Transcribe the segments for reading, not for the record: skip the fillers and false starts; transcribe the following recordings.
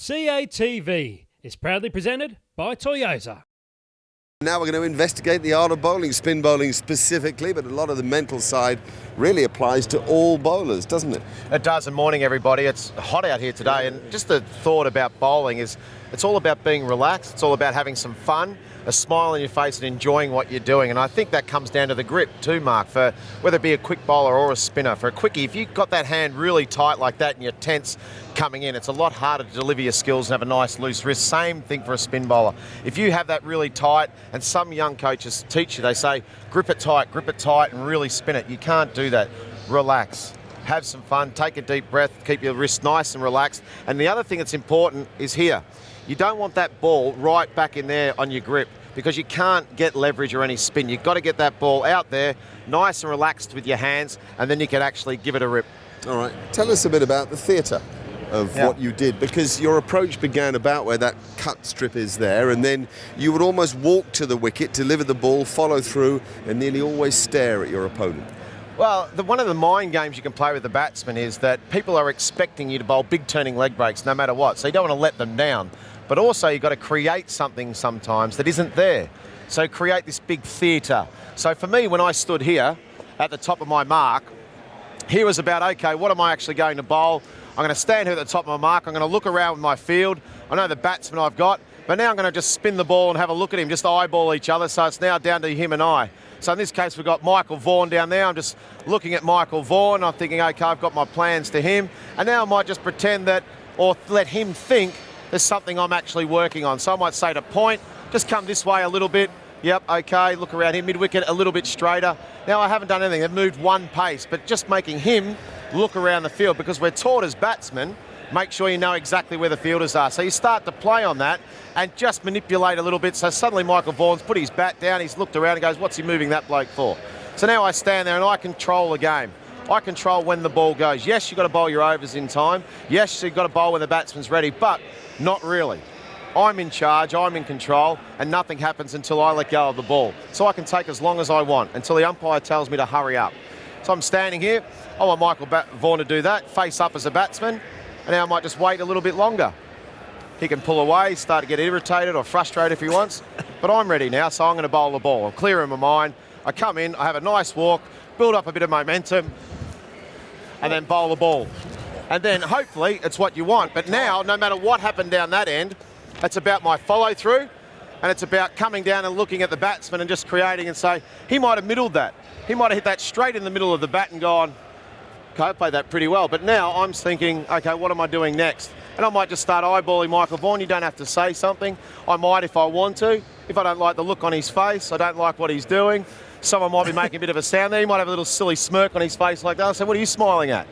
CATV is proudly presented by Toyota. Now we're going to investigate the art of bowling, spin bowling specifically, but a lot of the mental side really applies to all bowlers, doesn't it? It does, and morning everybody. It's hot out here today, and just the thought about bowling is it's all about being relaxed, it's all about having some fun, a smile on your face and enjoying what you're doing. And I think that comes down to the grip too, Mark, for whether it be a quick bowler or a spinner. For a quickie, if you've got that hand really tight like that and you're tense coming in, it's a lot harder to deliver your skills and have a nice loose wrist. Same thing for a spin bowler. If you have that really tight, and some young coaches teach you, they say, grip it tight, and really spin it. You can't do that. Relax. Have some fun, take a deep breath, keep your wrist nice and relaxed. And the other thing that's important is here. You don't want that ball right back in there on your grip because you can't get leverage or any spin. You've got to get that ball out there, nice and relaxed with your hands, and then you can actually give it a rip. All right. Tell us a bit about the theatre of what you did, because your approach began about where that cut strip is there, and then you would almost walk to the wicket, deliver the ball, follow through, and nearly always stare at your opponent. Well, one of the mind games you can play with the batsman is that people are expecting you to bowl big turning leg breaks no matter what, so you don't want to let them down. But also you've got to create something sometimes that isn't there. So create this big theatre. So for me, when I stood here at the top of my mark, here was about, okay, what am I actually going to bowl? I'm going to stand here at the top of my mark. I'm going to look around with my field. I know the batsman I've got, but now I'm going to just spin the ball and have a look at him, just eyeball each other. So it's now down to him and I. So in this case, we've got Michael Vaughan down there. I'm just looking at Michael Vaughan. I'm thinking, okay, I've got my plans to him. And now I might just pretend that, or let him think there's something I'm actually working on. So I might say to point, just come this way a little bit. Yep, okay, look around here, mid-wicket, a little bit straighter. Now I haven't done anything. They've moved one pace, but just making him look around the field, because we're taught as batsmen, make sure you know exactly where the fielders are. So you start to play on that and just manipulate a little bit. So suddenly Michael Vaughan's put his bat down, he's looked around and goes, what's he moving that bloke for? So now I stand there and I control the game. I control when the ball goes. Yes, you've got to bowl your overs in time. Yes, you've got to bowl when the batsman's ready, but not really. I'm in charge, I'm in control, and nothing happens until I let go of the ball. So I can take as long as I want until the umpire tells me to hurry up. So I'm standing here, I want Michael Vaughan to do that, face up as a batsman, and now I might just wait a little bit longer. He can pull away, start to get irritated or frustrated if he wants, but I'm ready now, so I'm going to bowl the ball. I'm clear in my mind, I come in, I have a nice walk, build up a bit of momentum, and then bowl the ball. And then hopefully it's what you want. But now, no matter what happened down that end, it's about my follow through, and it's about coming down and looking at the batsman and just creating and say, he might have middled that. He might have hit that straight in the middle of the bat and gone, okay, I played that pretty well. But now I'm thinking, okay, what am I doing next? And I might just start eyeballing Michael Vaughan. You don't have to say something. I might if I want to. If I don't like the look on his face, I don't like what he's doing. Someone might be making a bit of a sound there. He might have a little silly smirk on his face like that. I say, what are you smiling at?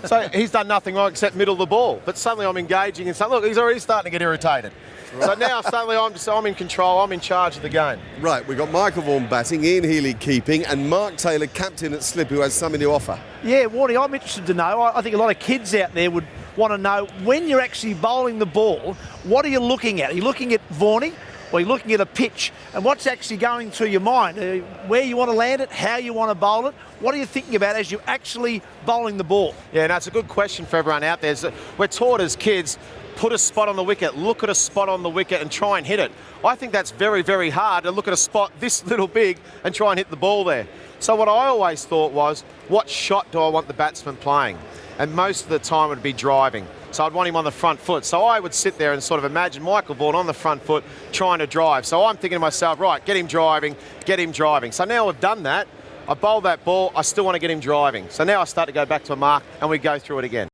So he's done nothing wrong except middle the ball. But suddenly I'm engaging and saying, look, he's already starting to get irritated. Right. So now suddenly I'm in control, I'm in charge of the game. Right, we've got Michael Vaughan batting, Ian Healy keeping, and Mark Taylor, captain at slip, who has something to offer. Yeah, Warnie, I'm interested to know. I think a lot of kids out there would want to know, when you're actually bowling the ball, what are you looking at? Are you looking at Warnie? Or you're looking at a pitch, and what's actually going through your mind? Where you want to land it, how you want to bowl it, what are you thinking about as you're actually bowling the ball? Yeah, no, it's a good question for everyone out there. We're taught as kids, put a spot on the wicket, look at a spot on the wicket and try and hit it. I think that's very, very hard to look at a spot this little big and try and hit the ball there. So what I always thought was, what shot do I want the batsman playing? And most of the time it would be driving. So I'd want him on the front foot. So I would sit there and sort of imagine Michael Vaughan on the front foot trying to drive. So I'm thinking to myself, right, get him driving, get him driving. So now we've done that. I bowl that ball, I still want to get him driving. So now I start to go back to a mark and we go through it again.